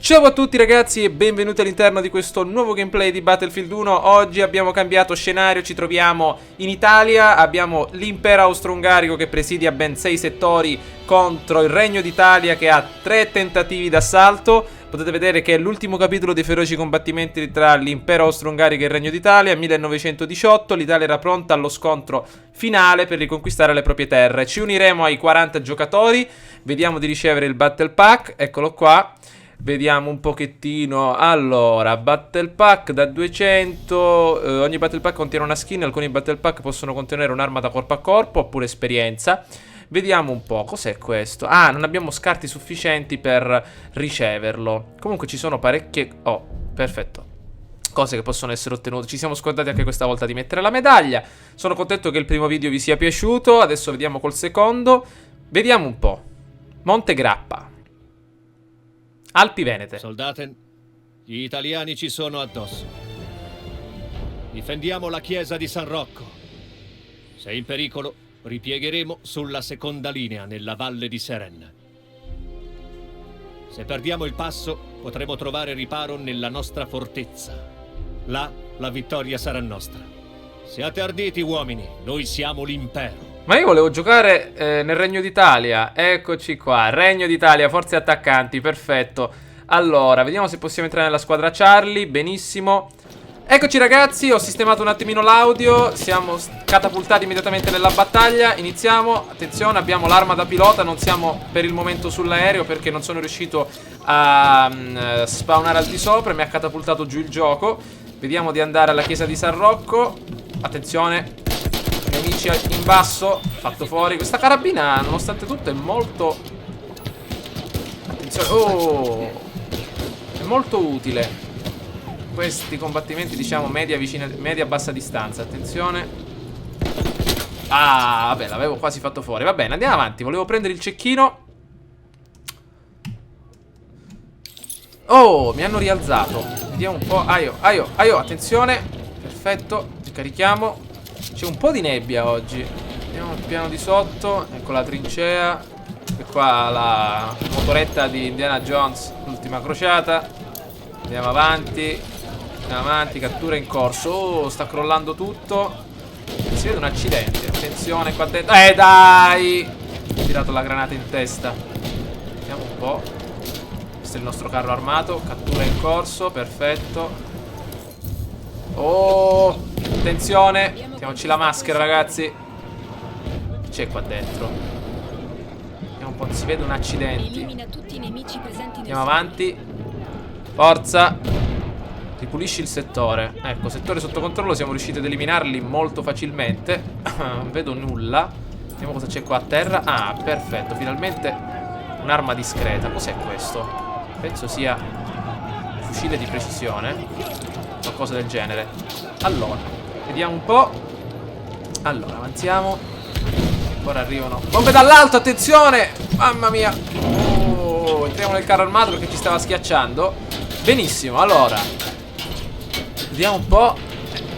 Ciao a tutti ragazzi e benvenuti all'interno di questo nuovo gameplay di Battlefield 1. Oggi abbiamo cambiato scenario, ci troviamo in Italia. Abbiamo l'impero austro-ungarico che presidia ben 6 settori contro il Regno d'Italia che ha 3 tentativi d'assalto. Potete vedere che è l'ultimo capitolo dei feroci combattimenti tra l'impero austro-ungarico e il Regno d'Italia. 1918, l'Italia era pronta allo scontro finale per riconquistare le proprie terre. Ci uniremo ai 40 giocatori, vediamo di ricevere il Battle Pack, eccolo qua. Vediamo un pochettino. Allora, Battle Pack da 200. Ogni Battle Pack contiene una skin. Alcuni Battle Pack possono contenere un'arma da corpo a corpo oppure esperienza. Vediamo un po', cos'è questo? Ah, non abbiamo scarti sufficienti per riceverlo. Comunque ci sono parecchie... Oh, perfetto, cose che possono essere ottenute. Ci siamo scordati anche questa volta di mettere la medaglia. Sono contento che il primo video vi sia piaciuto. Adesso vediamo col secondo. Vediamo un po'. Monte Grappa, Alpi Venete. Soldaten, gli italiani ci sono addosso. Difendiamo la chiesa di San Rocco. Se in pericolo, ripiegheremo sulla seconda linea nella valle di Seren. Se perdiamo il passo, potremo trovare riparo nella nostra fortezza. Là, la vittoria sarà nostra. Siate arditi, uomini, noi siamo l'impero. Ma io volevo giocare nel Regno d'Italia. Eccoci qua, Regno d'Italia, forze attaccanti, perfetto. Allora, vediamo se possiamo entrare nella squadra Charlie. Benissimo. Eccoci ragazzi, ho sistemato un attimino l'audio. Siamo catapultati immediatamente nella battaglia. Iniziamo, attenzione, abbiamo l'arma da pilota. Non siamo per il momento sull'aereo perché non sono riuscito a spawnare al di sopra. Mi ha catapultato giù il gioco. Vediamo di andare alla chiesa di San Rocco. Attenzione, nemici in basso, fatto fuori. Questa carabina nonostante tutto è molto... Attenzione, oh, è molto utile questi combattimenti, diciamo media bassa distanza. Attenzione. Ah, vabbè, l'avevo quasi fatto fuori. Va bene, andiamo avanti, volevo prendere il cecchino. Oh, mi hanno rialzato. Vediamo un po'. Aio, attenzione. Perfetto, carichiamo. C'è un po' di nebbia oggi. Andiamo al piano di sotto. Ecco la trincea. E qua la motoretta di Indiana Jones, l'ultima crociata. Andiamo avanti. Cattura in corso. Oh, sta crollando tutto. Si vede un accidente. Attenzione qua dentro. Dai! Ho tirato la granata in testa. Vediamo un po'. Questo è il nostro carro armato. Cattura in corso. Perfetto. Oh, attenzione. Mettiamoci la maschera ragazzi. C'è qua dentro. Vediamo un po'. Si vede un accidente. Andiamo avanti. Forza. Ripulisci il settore. Ecco, settore sotto controllo. Siamo riusciti ad eliminarli molto facilmente. Non vedo nulla. Vediamo cosa c'è qua a terra. Ah, perfetto, finalmente un'arma discreta. Cos'è questo? Penso sia un fucile di precisione, qualcosa del genere. Allora, vediamo un po'. Allora, avanziamo. Ora arrivano bombe dall'alto, attenzione. Mamma mia. Oh, entriamo nel carro armato perché ci stava schiacciando. Benissimo, allora vediamo un po'.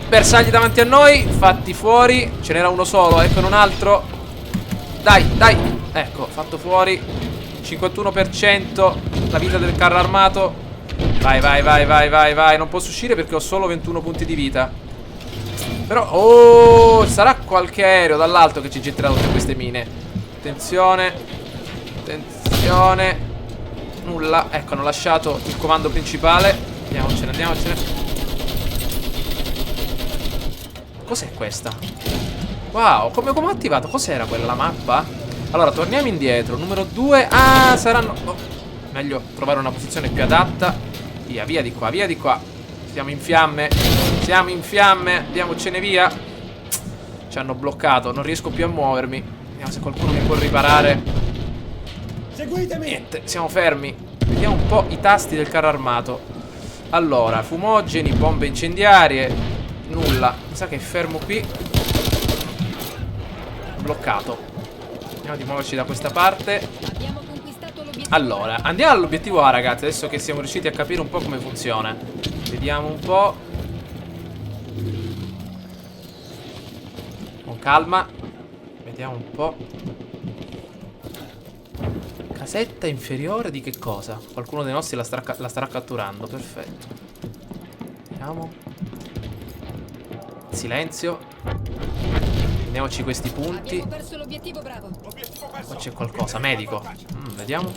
Bersagli davanti a noi, fatti fuori. Ce n'era uno solo, eccone un altro. Dai, dai. Ecco, fatto fuori. 51% la vita del carro armato. Vai, vai, vai, vai, vai, vai. Non posso uscire perché ho solo 21 punti di vita. Però, oh, sarà qualche aereo dall'alto che ci getterà tutte queste mine. Attenzione. Attenzione. Nulla. Ecco, hanno lasciato il comando principale. Andiamocene, andiamocene. Cos'è questa? Wow, come ho attivato? Cos'era quella, la mappa? Allora, torniamo indietro. Numero 2. Ah, saranno... Oh, meglio trovare una posizione più adatta. Via, via di qua, via di qua. Siamo in fiamme. Siamo in fiamme. Andiamocene via. Ci hanno bloccato, non riesco più a muovermi. Vediamo se qualcuno mi può riparare. Seguitemi. Niente, siamo fermi. Vediamo un po' i tasti del carro armato. Allora, fumogeni, bombe incendiarie. Nulla. Mi sa che è fermo qui. Bloccato. Andiamo di muoverci da questa parte. Allora, andiamo all'obiettivo A ragazzi. Adesso che siamo riusciti a capire un po' come funziona. Vediamo un po'. Con calma. Vediamo un po'. Casetta inferiore di che cosa? Qualcuno dei nostri la starà catturando. Perfetto. Vediamo. Silenzio. Prendiamoci questi punti. Abbiamo perso l'obiettivo, bravo. Qua c'è qualcosa. Medico. Vediamo.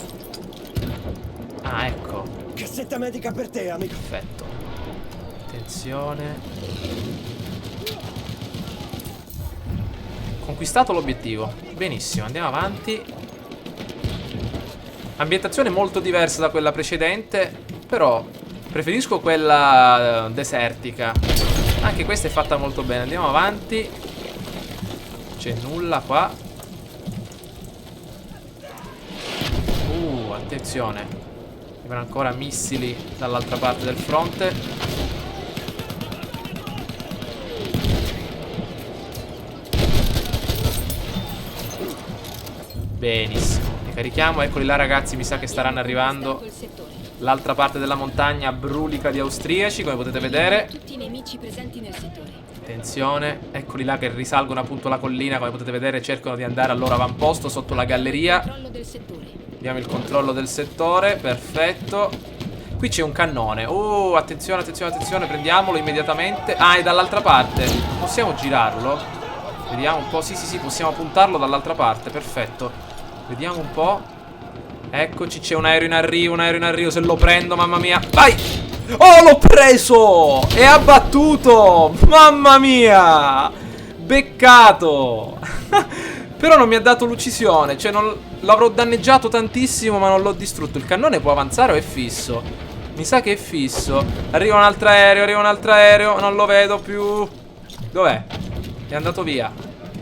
Ah, ecco. Cassetta medica per te, amico. Perfetto. Attenzione. Conquistato l'obiettivo. Benissimo, andiamo avanti. Ambientazione molto diversa da quella precedente, però preferisco quella desertica. Anche questa è fatta molto bene. Andiamo avanti. C'è nulla qua. Attenzione. Arrivano ancora missili dall'altra parte del fronte. Benissimo. Li carichiamo. Eccoli là, ragazzi. Mi sa che staranno arrivando. L'altra parte della montagna brulica di austriaci, come potete vedere. Tutti i nemici presenti nel settore. Attenzione. Eccoli là che risalgono appunto la collina. Come potete vedere cercano di andare al loro avamposto sotto la galleria. Controllo del settore. Abbiamo il controllo del settore. Perfetto. Qui c'è un cannone. Attenzione, attenzione, attenzione. Prendiamolo immediatamente. Ah, è dall'altra parte. Possiamo girarlo? Vediamo un po'. Sì, sì, sì, possiamo puntarlo dall'altra parte. Perfetto. Vediamo un po'. Eccoci, c'è un aereo in arrivo. Un aereo in arrivo. Se lo prendo, mamma mia. Vai! Oh, l'ho preso! È abbattuto! Mamma mia! Beccato! Però non mi ha dato l'uccisione. Cioè, l'avrò danneggiato tantissimo, ma non l'ho distrutto. Il cannone può avanzare o è fisso? Mi sa che è fisso. Arriva un altro aereo, arriva un altro aereo. Non lo vedo più. Dov'è? È andato via.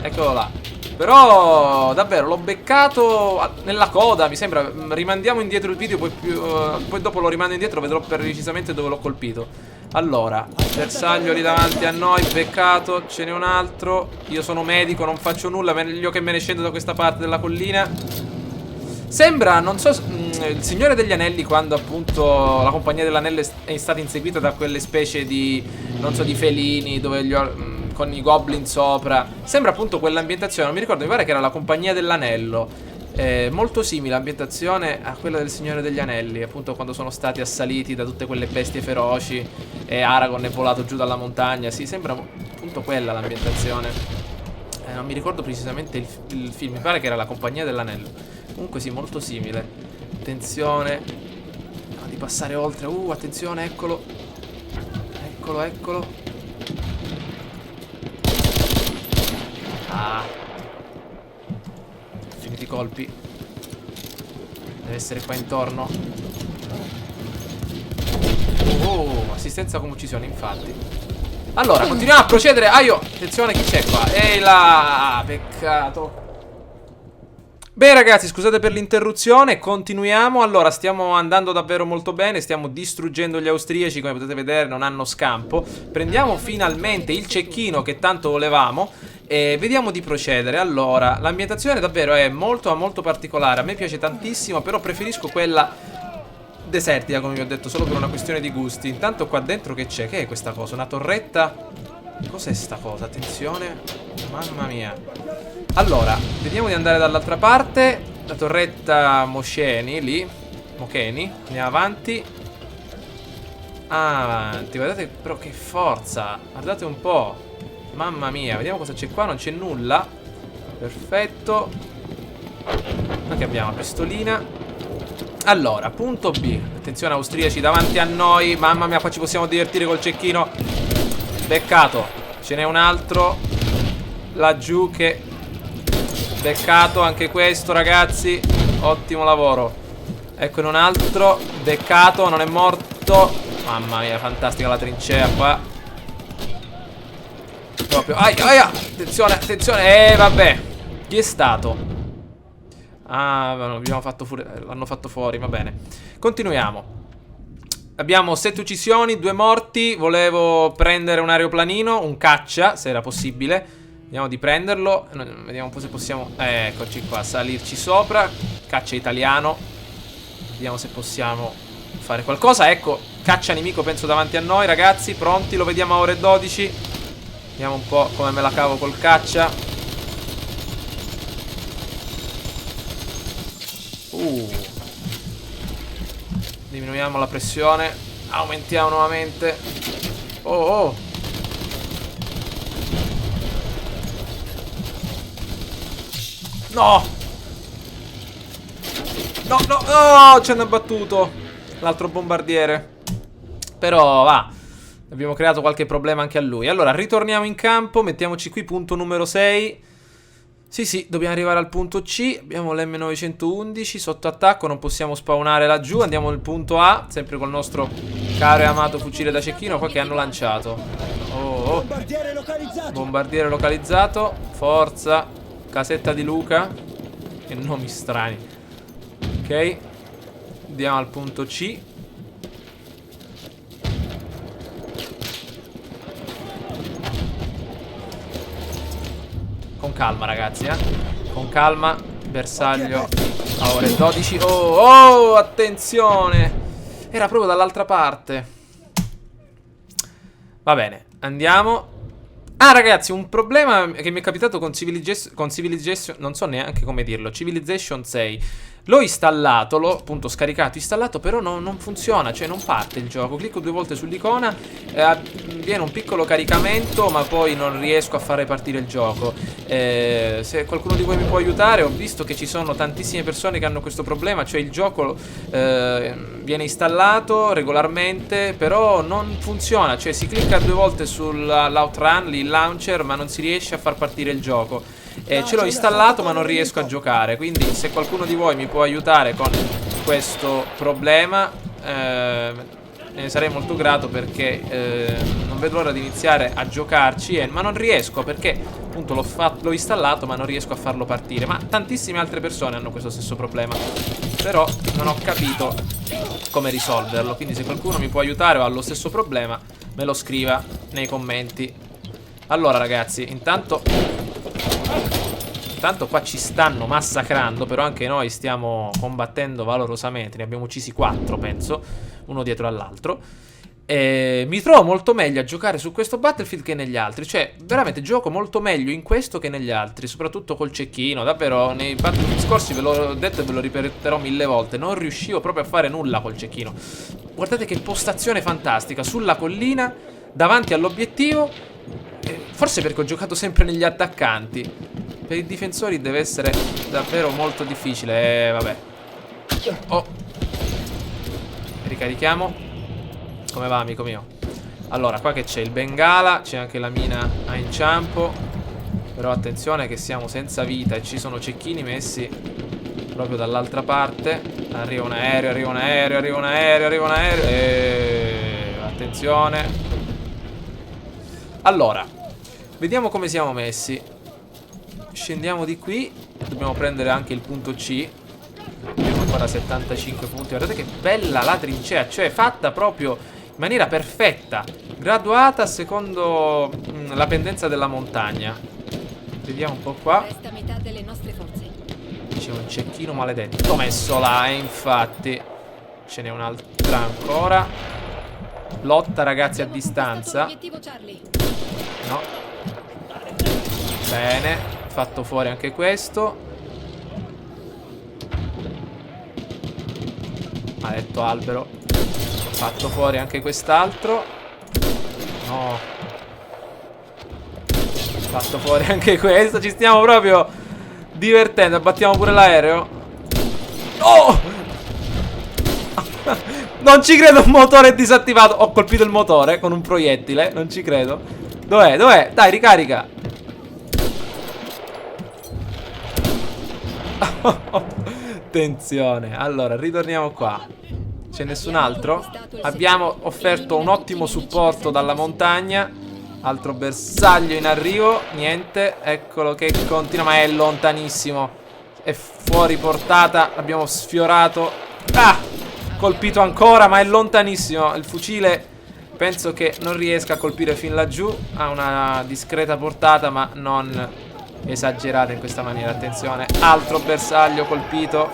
Eccolo là. Però davvero l'ho beccato nella coda, mi sembra. Rimandiamo indietro il video, poi dopo lo rimando indietro, vedrò precisamente dove l'ho colpito. Allora, bersaglio lì davanti a noi, beccato, ce n'è un altro. Io sono medico, non faccio nulla, meglio che me ne scendo da questa parte della collina. Sembra, non so, il Signore degli Anelli, quando appunto la Compagnia dell'Anello è stata inseguita da quelle specie di, non so, di felini, dove con i goblin sopra. Sembra appunto quell'ambientazione, non mi ricordo, mi pare che era la Compagnia dell'Anello. Molto simile l'ambientazione a quella del Signore degli Anelli, appunto quando sono stati assaliti da tutte quelle bestie feroci e Aragorn è volato giù dalla montagna. Sì, sembra appunto quella l'ambientazione. Non mi ricordo precisamente il film, mi pare che era la Compagnia dell'Anello. Comunque sì, molto simile. Attenzione. Di passare oltre. Attenzione, eccolo. Eccolo, eccolo. Ah. Finiti i colpi. Deve essere qua intorno. Assistenza come uccisione, infatti. Allora, continuiamo a procedere. Attenzione, chi c'è qua? Ehi là, peccato. Beh ragazzi, scusate per l'interruzione, continuiamo. Allora, stiamo andando davvero molto bene, stiamo distruggendo gli austriaci, come potete vedere non hanno scampo. Prendiamo finalmente il cecchino che tanto volevamo e vediamo di procedere. Allora, l'ambientazione davvero è molto particolare, a me piace tantissimo, però preferisco quella desertica, come vi ho detto, solo per una questione di gusti. Intanto qua dentro che c'è? Che è questa cosa? Una torretta? Cos'è sta cosa? Attenzione. Mamma mia. Allora, vediamo di andare dall'altra parte. La torretta Moscheni, lì. Mocheni. Andiamo avanti. Avanti. Guardate però che forza. Guardate un po'. Mamma mia. Vediamo cosa c'è qua. Non c'è nulla. Perfetto. Anche abbiamo la pistolina. Allora, punto B. Attenzione austriaci davanti a noi. Mamma mia, qua ci possiamo divertire col cecchino. Beccato. Ce n'è un altro laggiù che... Beccato anche questo, ragazzi. Ottimo lavoro. Eccone un altro. Beccato, non è morto. Mamma mia, fantastica la trincea qua. Proprio. Aia. Attenzione, attenzione. Vabbè. Chi è stato? L'hanno fatto fuori, va bene. Continuiamo. Abbiamo 7 uccisioni, 2 morti. Volevo prendere un aeroplanino, un caccia, se era possibile. Vediamo di prenderlo. Vediamo un po' se possiamo. Eccoci qua, salirci sopra. Caccia italiano. Vediamo se possiamo fare qualcosa. Ecco, caccia nemico penso davanti a noi, ragazzi. Pronti, lo vediamo a ore 12. Vediamo un po' come me la cavo col caccia. Diminuiamo la pressione. Aumentiamo nuovamente. Oh. No. No, ci hanno abbattuto l'altro bombardiere. Però va, abbiamo creato qualche problema anche a lui. Allora, ritorniamo in campo, mettiamoci qui, punto numero 6. Sì, dobbiamo arrivare al punto C. Abbiamo l'M911 sotto attacco, non possiamo spawnare laggiù. Andiamo al punto A, sempre col nostro caro e amato fucile da cecchino qua che hanno lanciato. Bombardiere localizzato. Bombardiere localizzato. Forza. Casetta di Luca. Che nomi strani. Ok. Andiamo al punto C. Con calma ragazzi, con calma. Bersaglio a ore 12. Oh, attenzione. Era proprio dall'altra parte. Va bene, andiamo. Ah ragazzi, un problema che mi è capitato con Civilization, non so neanche come dirlo, Civilization 6. L'ho installato, l'ho appunto scaricato, installato, però non funziona, cioè non parte il gioco. Clicco 2 volte sull'icona, viene un piccolo caricamento, ma poi non riesco a fare partire il gioco. Se qualcuno di voi mi può aiutare, ho visto che ci sono tantissime persone che hanno questo problema, cioè il gioco viene installato regolarmente, però non funziona, cioè si clicca 2 volte sull'Outrun, il launcher, ma non si riesce a far partire il gioco. Ce l'ho installato ma non riesco a giocare. Quindi se qualcuno di voi mi può aiutare con questo problema, ne sarei molto grato, perché non vedo l'ora di iniziare a giocarci, ma non riesco perché appunto l'ho installato ma non riesco a farlo partire. Ma tantissime altre persone hanno questo stesso problema, però non ho capito come risolverlo. Quindi se qualcuno mi può aiutare o ha lo stesso problema, me lo scriva nei commenti. Allora ragazzi, intanto qua ci stanno massacrando, però anche noi stiamo combattendo valorosamente. Ne abbiamo uccisi 4, penso, uno dietro all'altro. Mi trovo molto meglio a giocare su questo Battlefield che negli altri. Cioè, veramente gioco molto meglio in questo che negli altri, soprattutto col cecchino. Davvero, nei Battlefield scorsi ve l'ho detto e ve lo ripeterò 1000 volte, non riuscivo proprio a fare nulla col cecchino. Guardate che postazione fantastica, sulla collina, davanti all'obiettivo. Forse perché ho giocato sempre negli attaccanti. Per i difensori deve essere davvero molto difficile. Vabbè. Oh. Ricarichiamo. Come va, amico mio? Allora, qua che c'è il bengala, c'è anche la mina a inciampo. Però attenzione che siamo senza vita e ci sono cecchini messi proprio dall'altra parte. Arriva un aereo, arriva un aereo, arriva un aereo, arriva un aereo. Attenzione. Allora, vediamo come siamo messi. Scendiamo di qui. Dobbiamo prendere anche il punto C. Abbiamo ancora 75 punti. Guardate che bella la trincea, cioè fatta proprio in maniera perfetta, graduata secondo la pendenza della montagna. Vediamo un po' qua. Resta metà delle nostre forze. C'è un cecchino maledetto messo là, infatti. Ce n'è un'altra ancora. Lotta ragazzi a distanza. Obiettivo Charlie. No. Bene. Fatto fuori anche questo. Maledetto albero. Fatto fuori anche quest'altro. No. Fatto fuori anche questo. Ci stiamo proprio divertendo. Abbattiamo pure l'aereo. Oh! Non ci credo, un motore è disattivato. Ho colpito il motore con un proiettile. Non ci credo. Dov'è? Dov'è? Dai, ricarica. Attenzione. Allora, ritorniamo qua. C'è nessun altro? Abbiamo offerto un ottimo supporto dalla montagna. Altro bersaglio in arrivo. Niente. Eccolo che continua, ma è lontanissimo. È fuori portata. L'abbiamo sfiorato. Ah! Colpito ancora, ma è lontanissimo. Il fucile penso che non riesca a colpire fin laggiù. Ha una discreta portata, ma non esagerate in questa maniera. Attenzione. Altro bersaglio colpito.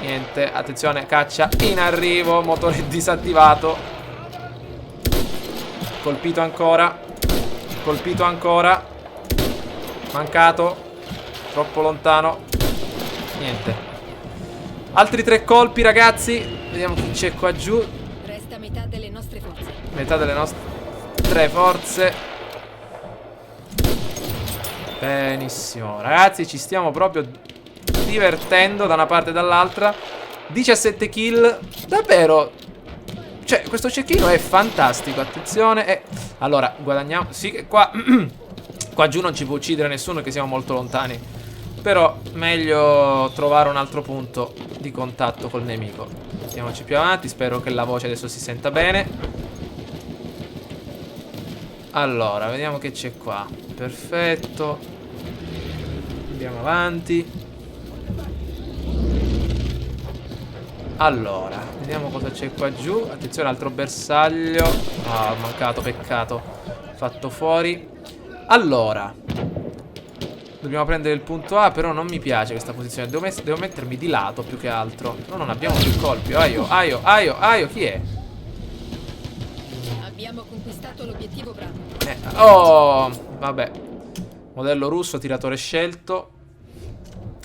Niente, attenzione, caccia in arrivo. Motore disattivato. Colpito ancora. Colpito ancora. Mancato. Troppo lontano. Niente. Altri 3 colpi, ragazzi. Vediamo chi c'è qua giù. Resta metà delle nostre forze. Metà delle nostre forze. Benissimo. Ragazzi, ci stiamo proprio divertendo da una parte e dall'altra. 17 kill. Davvero. Cioè, questo cecchino è fantastico. Attenzione. Allora, guadagniamo. Sì, che qua qua giù non ci può uccidere nessuno, che siamo molto lontani. Però meglio trovare un altro punto di contatto col nemico. Mettiamoci più avanti. Spero che la voce adesso si senta bene. Allora, vediamo che c'è qua. Perfetto. Andiamo avanti. Allora, vediamo cosa c'è qua giù. Attenzione, altro bersaglio. Ah, ho mancato, peccato. Fatto fuori. Allora, dobbiamo prendere il punto A, però non mi piace questa posizione. Devo mettermi di lato più che altro. No, non abbiamo più colpi. Aio, chi è? Abbiamo conquistato l'obiettivo Bravo. Oh, vabbè. Modello russo, tiratore scelto.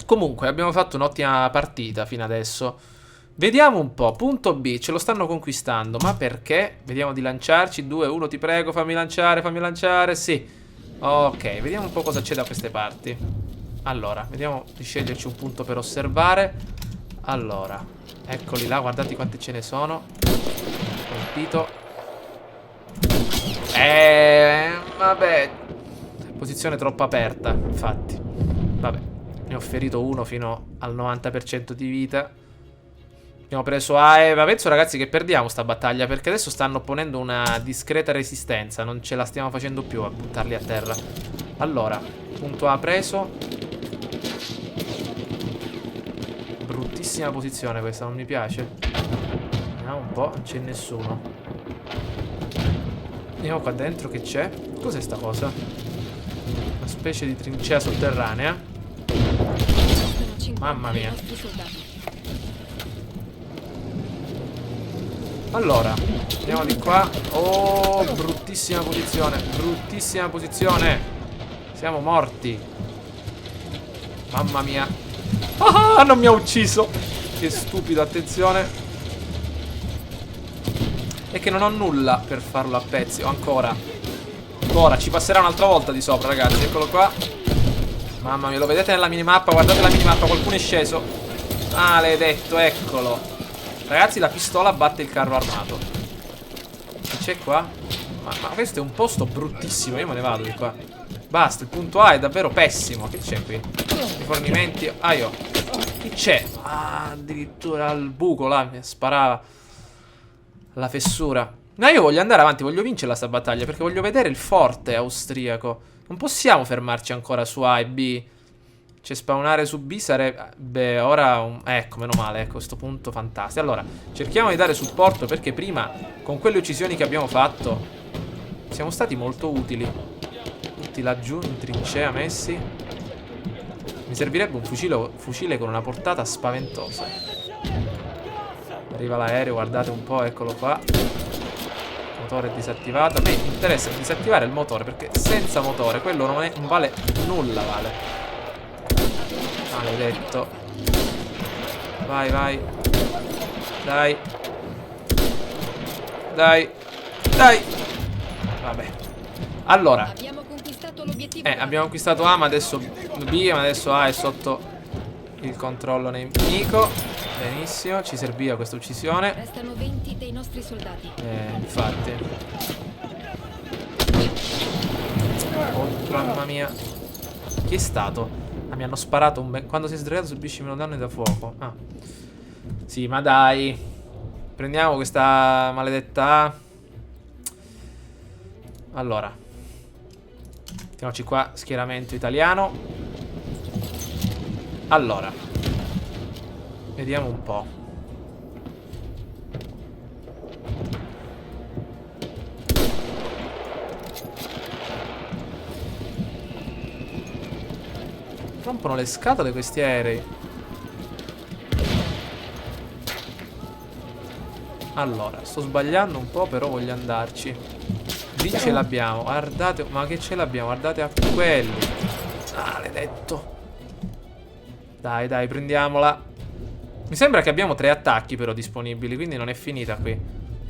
Comunque, abbiamo fatto un'ottima partita fino adesso. Vediamo un po'. Punto B, ce lo stanno conquistando. Ma perché? Vediamo di lanciarci. 2, 1, ti prego, fammi lanciare. Sì. Ok, vediamo un po' cosa c'è da queste parti. Allora, vediamo di sceglierci un punto per osservare. Allora, eccoli là, guardate quanti ce ne sono. Colpito. Vabbè. Posizione troppo aperta, infatti. Vabbè, ne ho ferito uno fino al 90% di vita. Abbiamo preso A. Ma penso, ragazzi, che perdiamo sta battaglia, perché adesso stanno ponendo una discreta resistenza. Non ce la stiamo facendo più a buttarli a terra. Allora, punto A preso. Bruttissima posizione questa, non mi piace. Vediamo un po', non c'è nessuno. Vediamo qua dentro che c'è. Cos'è sta cosa? Una specie di trincea sotterranea. Mamma mia. Allora, andiamo di qua. Oh, bruttissima posizione. Bruttissima posizione. Siamo morti. Mamma mia. Ah, non mi ha ucciso. Che stupido, attenzione. È che non ho nulla per farlo a pezzi. O ancora. Ancora, ci passerà un'altra volta di sopra, ragazzi. Eccolo qua. Mamma mia, lo vedete nella minimappa? Guardate la minimappa, qualcuno è sceso. Maledetto, eccolo. Ragazzi, la pistola batte il carro armato. Che c'è qua? Ma questo è un posto bruttissimo. Io me ne vado di qua. Basta, il punto A è davvero pessimo. Che c'è qui? Rifornimenti. Aio. Che c'è? Ah, addirittura al buco là mi sparava. La fessura. Ma io voglio andare avanti, voglio vincerla sta battaglia, perché voglio vedere il forte austriaco. Non possiamo fermarci ancora su A e B. Cioè, spawnare su B sarebbe ora ecco, meno male, ecco, questo punto fantastico. Allora, cerchiamo di dare supporto, perché prima, con quelle uccisioni che abbiamo fatto, siamo stati molto utili. Tutti laggiù, in trincea messi. Mi servirebbe un fucile con una portata spaventosa. Arriva l'aereo, guardate un po', eccolo qua. Il motore è disattivato. A me interessa disattivare il motore, perché senza motore quello non vale nulla, vale. Maledetto. Vai, vai. Dai. Dai. Dai. Vabbè. Allora, Abbiamo conquistato l'obiettivo. abbiamo conquistato A, ma adesso B, ma adesso A è sotto il controllo nemico. Benissimo, ci serviva questa uccisione. Restano 20 dei nostri soldati. Infatti. Oh, mamma mia. Chi è stato? Ah, mi hanno sparato quando sei sdraiato subisci meno danni da fuoco. Ah. Sì, ma dai. Prendiamo questa maledetta A. Allora, mettiamoci qua, schieramento italiano. Allora, vediamo un po'. Rompono le scatole questi aerei. Allora, sto sbagliando un po', però voglio andarci. Lì ce l'abbiamo, guardate. Ma che ce l'abbiamo, guardate a quelli. Maledetto. Dai, dai, prendiamola. Mi sembra che abbiamo 3 attacchi però disponibili, quindi non è finita qui.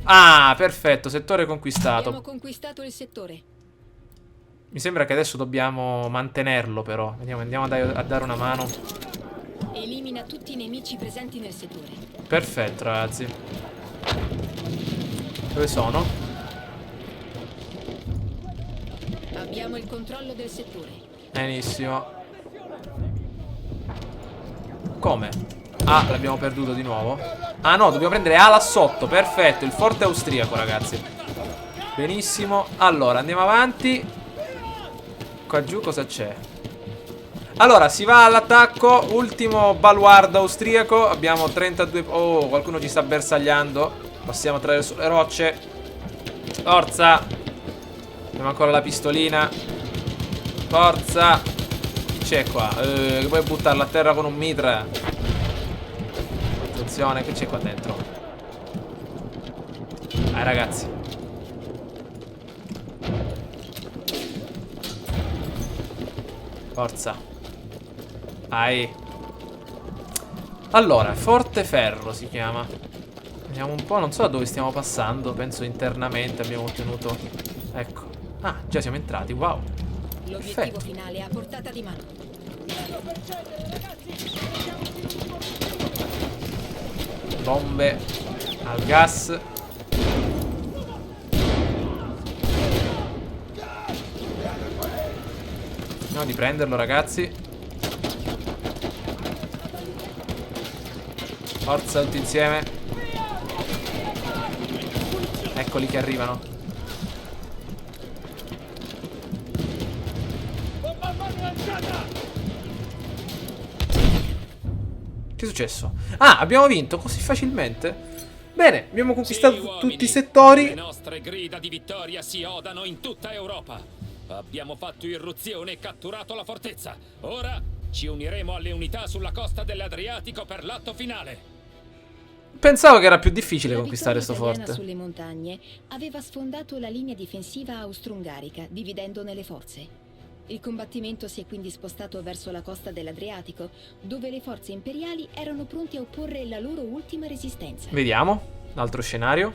Ah, perfetto, settore conquistato. Abbiamo conquistato il settore. Mi sembra che adesso dobbiamo mantenerlo però. Andiamo a dare una mano. Elimina tutti i nemici presenti nel settore. Perfetto, ragazzi. Dove sono? Abbiamo il controllo del settore. Benissimo. Come? Ah, l'abbiamo perduto di nuovo. Ah no, dobbiamo prendere A là sotto. Perfetto, il forte austriaco, ragazzi. Benissimo. Allora, andiamo avanti. Qua giù cosa c'è? Allora, si va all'attacco. Ultimo baluardo austriaco. Abbiamo 32... Oh, qualcuno ci sta bersagliando. Passiamo attraverso le rocce. Forza. Abbiamo ancora la pistolina. Forza. Chi c'è qua? Che puoi buttarla a terra con un mitra. Attenzione, che c'è qua dentro? Ragazzi. Forza. Vai. Allora, Forte Ferro si chiama. Vediamo un po', non so da dove stiamo passando. Penso internamente abbiamo ottenuto. Ecco. Ah, già siamo entrati, wow. L'obiettivo finale è a portata di mano. Bombe al gas. Vediamo di prenderlo, ragazzi. Forza tutti insieme. Eccoli che arrivano. Che è successo? Ah, abbiamo vinto così facilmente? Bene, abbiamo conquistato tutti i settori. Le nostre grida di vittoria si odano in tutta Europa. Abbiamo fatto irruzione e catturato la fortezza. Ora ci uniremo alle unità sulla costa dell'Adriatico per l'atto finale. Pensavo che era più difficile La conquistare sto vittoria italiana forte. sulle montagne aveva sfondato la linea difensiva austro-ungarica, dividendone le forze. Il combattimento si è quindi spostato verso la costa dell'Adriatico, dove le forze imperiali erano pronte a opporre la loro ultima resistenza. Vediamo, l'altro scenario.